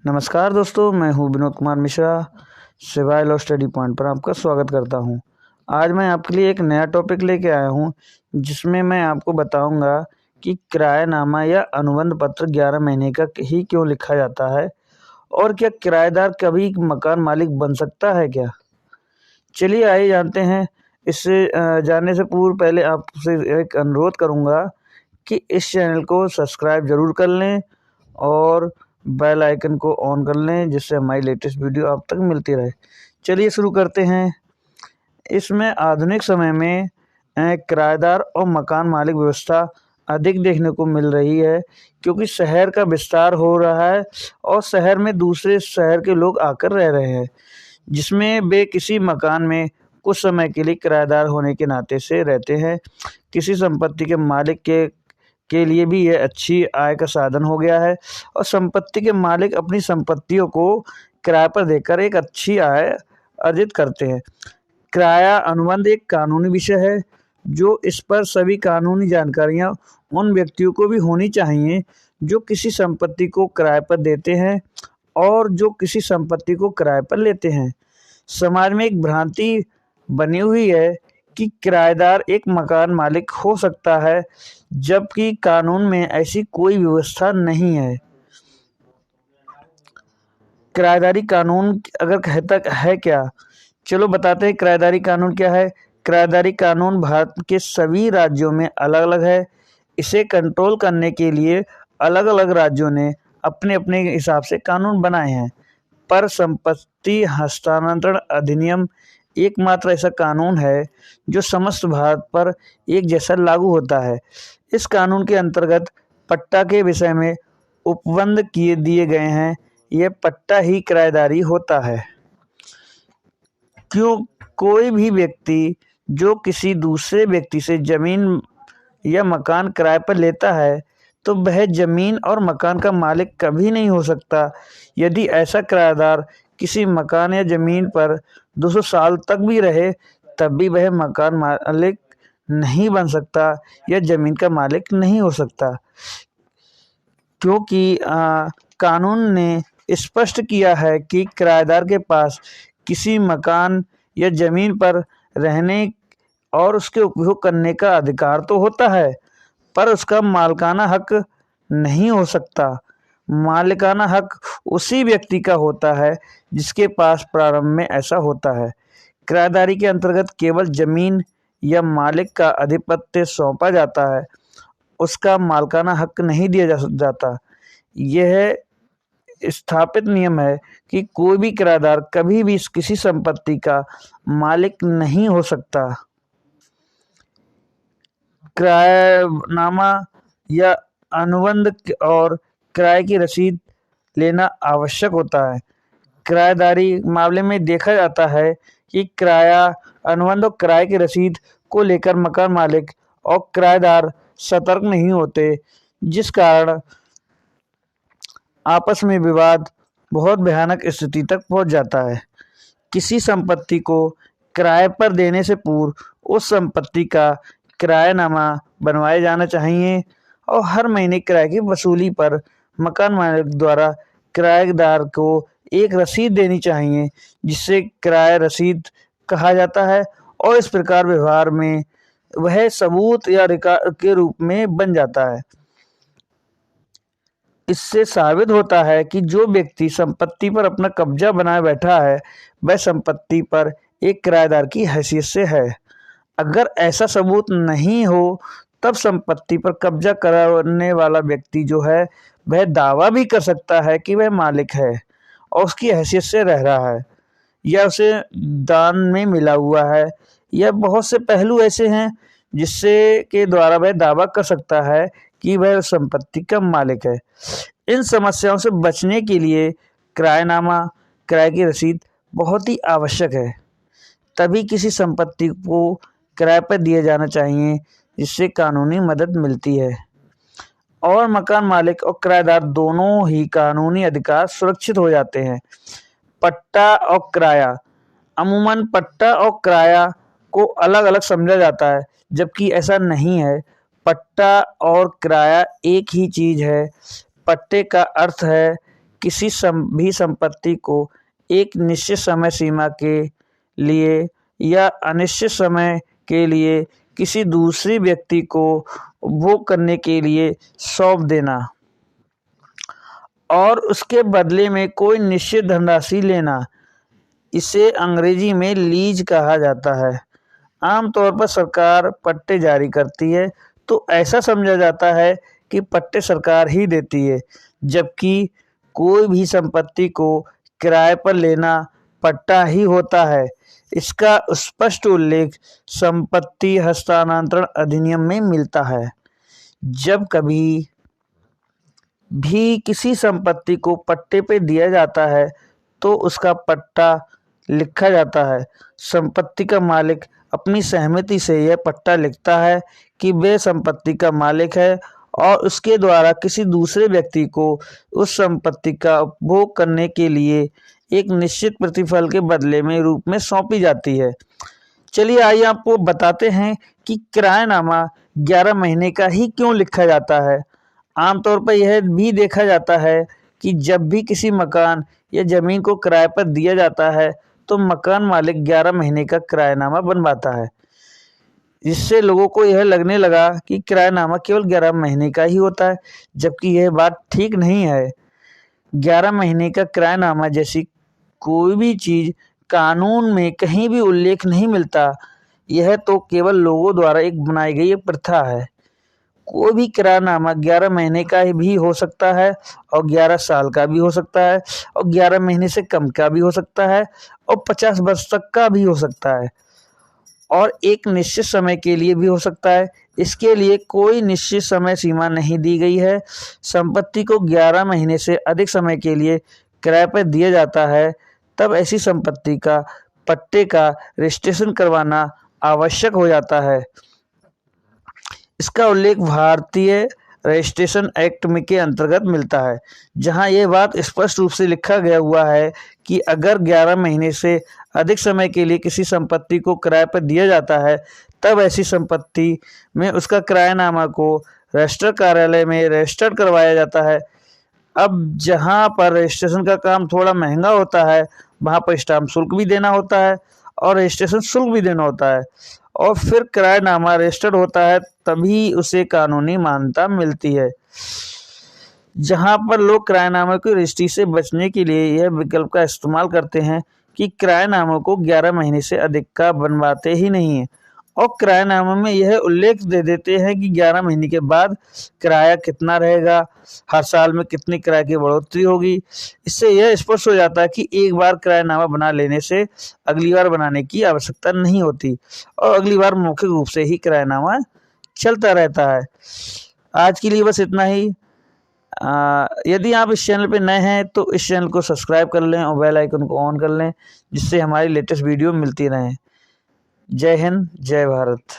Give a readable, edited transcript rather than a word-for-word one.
नमस्कार दोस्तों, मैं हूं विनोद कुमार मिश्रा। सिवाय लॉ स्टडी पॉइंट पर आपका स्वागत करता हूं। आज मैं आपके लिए एक नया टॉपिक लेके आया हूं, जिसमें मैं आपको बताऊंगा कि किरायानामा या अनुबंध पत्र 11 महीने का ही क्यों लिखा जाता है और क्या किराएदार कभी मकान मालिक बन सकता है क्या। चलिए आइए जानते हैं। इससे जानने से पूर्व पहले आपसे एक अनुरोध करूंगा कि इस चैनल को सब्सक्राइब ज़रूर कर लें और बेल आइकन को ऑन कर लें, जिससे हमारी लेटेस्ट वीडियो आप तक मिलती रहे। चलिए शुरू करते हैं। इसमें आधुनिक समय में किराएदार और मकान मालिक व्यवस्था अधिक देखने को मिल रही है, क्योंकि शहर का विस्तार हो रहा है और शहर में दूसरे शहर के लोग आकर रह रहे हैं, जिसमें वे किसी मकान में कुछ समय के लिए किराएदार होने के नाते से रहते हैं। किसी संपत्ति के मालिक के लिए भी यह अच्छी आय का साधन हो गया है और संपत्ति के मालिक अपनी संपत्तियों को किराए पर देकर एक अच्छी आय अर्जित करते हैं। किराया अनुबंध एक कानूनी विषय है, जो इस पर सभी कानूनी जानकारियां उन व्यक्तियों को भी होनी चाहिए जो किसी संपत्ति को किराए पर देते हैं और जो किसी संपत्ति को किराए पर लेते हैं। समाज में एक भ्रांति बनी हुई है कि किराएदार एक मकान मालिक हो सकता है, जबकि कानून में ऐसी कोई व्यवस्था नहीं है। किराएदारी कानून अगर कहता है क्या, चलो बताते हैं किराएदारी कानून क्या है। किराएदारी कानून भारत के सभी राज्यों में अलग अलग है। इसे कंट्रोल करने के लिए अलग अलग राज्यों ने अपने अपने हिसाब से कानून बनाए हैं, पर संपत्ति हस्तांतरण अधिनियम एकमात्र ऐसा कानून है जो समस्त भारत पर एक जैसा लागू होता है। इस कानून के अंतर्गत पट्टा के विषय में उपबंध किए दिए गए हैं। यह पट्टा ही किराएदारी होता है। क्यों कोई भी व्यक्ति जो किसी दूसरे व्यक्ति से जमीन या मकान किराए पर लेता है, तो वह जमीन और मकान का मालिक कभी नहीं हो सकता। यदि ऐसा किराएदार किसी मकान या जमीन पर 200 साल तक भी रहे, तब भी वह मकान मालिक नहीं बन सकता या जमीन का मालिक नहीं हो सकता, क्योंकि कानून ने स्पष्ट किया है कि किराएदार के पास किसी मकान या जमीन पर रहने और उसके उपयोग करने का अधिकार तो होता है, पर उसका मालिकाना हक नहीं हो सकता। मालिकाना हक उसी व्यक्ति का होता है जिसके पास प्रारंभ में ऐसा होता है। किराएदारी के अंतर्गत केवल जमीन या मालिक का आधिपत्य सौंपा जाता है, उसका मालिकाना हक नहीं दिया जाता। यह स्थापित नियम है कि कोई भी किराएदार कभी भी किसी संपत्ति का मालिक नहीं हो सकता। किरायानामा या अनुबंध और किराए की रसीद लेना आवश्यक होता है। किराएदारी मामले में देखा जाता है कि किराया अनुबंध और किराए की रसीद को लेकर मकान मालिक और किराएदार सतर्क नहीं होते, जिस कारण आपस में विवाद बहुत भयानक स्थिति तक पहुंच जाता है। किसी संपत्ति को किराए पर देने से पूर्व उस संपत्ति का किरायानामा बनवाया जाना चाहिए और हर महीने किराए की वसूली पर मकान मालिक द्वारा किराएदार को एक रसीद देनी चाहिए, जिसे किराया रसीद कहा जाता है, और इस प्रकार व्यवहार में वह सबूत या रिकॉर्ड के रूप में बन जाता है। इससे साबित होता है कि जो व्यक्ति संपत्ति पर अपना कब्जा बनाए बैठा है, वह संपत्ति पर एक किराएदार की हैसियत से है। अगर ऐसा सबूत नहीं हो, तब संपत्ति पर कब्जा करने वाला व्यक्ति जो है, वह दावा भी कर सकता है कि वह मालिक है और उसकी हैसियत से रह रहा है या उसे दान में मिला हुआ है, या बहुत से पहलू ऐसे हैं जिससे के द्वारा वह दावा कर सकता है कि वह संपत्ति का मालिक है। इन समस्याओं से बचने के लिए किरायानामा, किराए की रसीद बहुत ही आवश्यक है। तभी किसी संपत्ति को किराए पर दिया जाना चाहिए, जिससे कानूनी मदद मिलती है और मकान मालिक और किराएदार दोनों ही कानूनी अधिकार सुरक्षित हो जाते हैं। पट्टा और किराया। अमूमन पट्टा और किराया को अलग अलग समझा जाता है, जबकि ऐसा नहीं है। पट्टा और किराया एक ही चीज़ है। पट्टे का अर्थ है किसी भी संपत्ति को एक निश्चित समय सीमा के लिए या अनिश्चित समय के लिए किसी दूसरे व्यक्ति को उपभोग करने के लिए सौंप देना और उसके बदले में कोई निश्चित धनराशि लेना, इसे अंग्रेजी में लीज कहा जाता है। आमतौर पर सरकार पट्टे जारी करती है तो ऐसा समझा जाता है कि पट्टे सरकार ही देती है, जबकि कोई भी संपत्ति को किराए पर लेना पट्टा ही होता है। इसका स्पष्ट उल्लेख संपत्ति हस्तांतरण अधिनियम में मिलता है। जब कभी भी किसी संपत्ति को पट्टे पे दिया जाता है तो उसका पट्टा लिखा जाता है। संपत्ति का मालिक अपनी सहमति से यह पट्टा लिखता है कि वह संपत्ति का मालिक है और उसके द्वारा किसी दूसरे व्यक्ति को उस संपत्ति का उपभोग करने के लिए एक निश्चित प्रतिफल के बदले में रूप में सौंपी जाती है। चलिए आइए आपको बताते हैं कि किरायानामा 11 महीने का ही क्यों लिखा जाता है। आमतौर पर यह भी देखा जाता है कि जब भी किसी मकान या ज़मीन को किराए पर दिया जाता है तो मकान मालिक 11 महीने का किरायानामा बनवाता है, जिससे लोगों को यह लगने लगा कि किरायानामा केवल 11 महीने का ही होता है, जबकि यह बात ठीक नहीं है। 11 महीने का किरायानामा जैसी कोई भी चीज़ कानून में कहीं भी उल्लेख नहीं मिलता। यह तो केवल लोगों द्वारा एक बनाई गई एक प्रथा है। कोई भी किरायानामा 11 महीने का भी हो सकता है और 11 साल का भी हो सकता है और 11 महीने से कम का भी हो सकता है और 50 वर्ष तक का भी हो सकता है और एक निश्चित समय के लिए भी हो सकता है। इसके लिए कोई निश्चित समय सीमा नहीं दी गई है। संपत्ति को 11 महीने से अधिक समय के लिए किराए पर दिया जाता है तब ऐसी संपत्ति का पट्टे का रजिस्ट्रेशन करवाना आवश्यक हो जाता है। इसका उल्लेख भारतीय रजिस्ट्रेशन एक्ट में के अंतर्गत मिलता है, जहां यह बात स्पष्ट रूप से लिखा गया हुआ है कि अगर 11 महीने से अधिक समय के लिए किसी संपत्ति को किराए पर दिया जाता है तब ऐसी संपत्ति में उसका किरायानामा को रजिस्टर कार्यालय में रजिस्टर करवाया जाता है। अब जहां पर रजिस्ट्रेशन का काम थोड़ा महंगा होता है वहां पर स्टाम्प शुल्क भी देना होता है और रजिस्ट्रेशन शुल्क भी देना होता है और फिर किरायानामा रजिस्टर्ड होता है तभी उसे कानूनी मान्यता मिलती है। जहां पर लोग किरायानामे की रजिस्ट्री से बचने के लिए यह विकल्प का इस्तेमाल करते हैं कि किरायानामे को 11 महीने से अधिक का बनवाते ही नहीं है और किरायानामे में यह उल्लेख दे देते हैं कि 11 महीने के बाद किराया कितना रहेगा, हर साल में कितनी किराए की बढ़ोतरी होगी। इससे यह स्पष्ट हो जाता है कि एक बार किरायानामा बना लेने से अगली बार बनाने की आवश्यकता नहीं होती और अगली बार मौखिक रूप से ही किरायानामा चलता रहता है। आज के लिए बस इतना ही। यदि आप इस चैनल पे नए हैं तो इस चैनल को सब्सक्राइब कर लें और बेल आइकन को ऑन कर लें, जिससे हमारी लेटेस्ट वीडियो मिलती रहें। जय हिंद, जय भारत।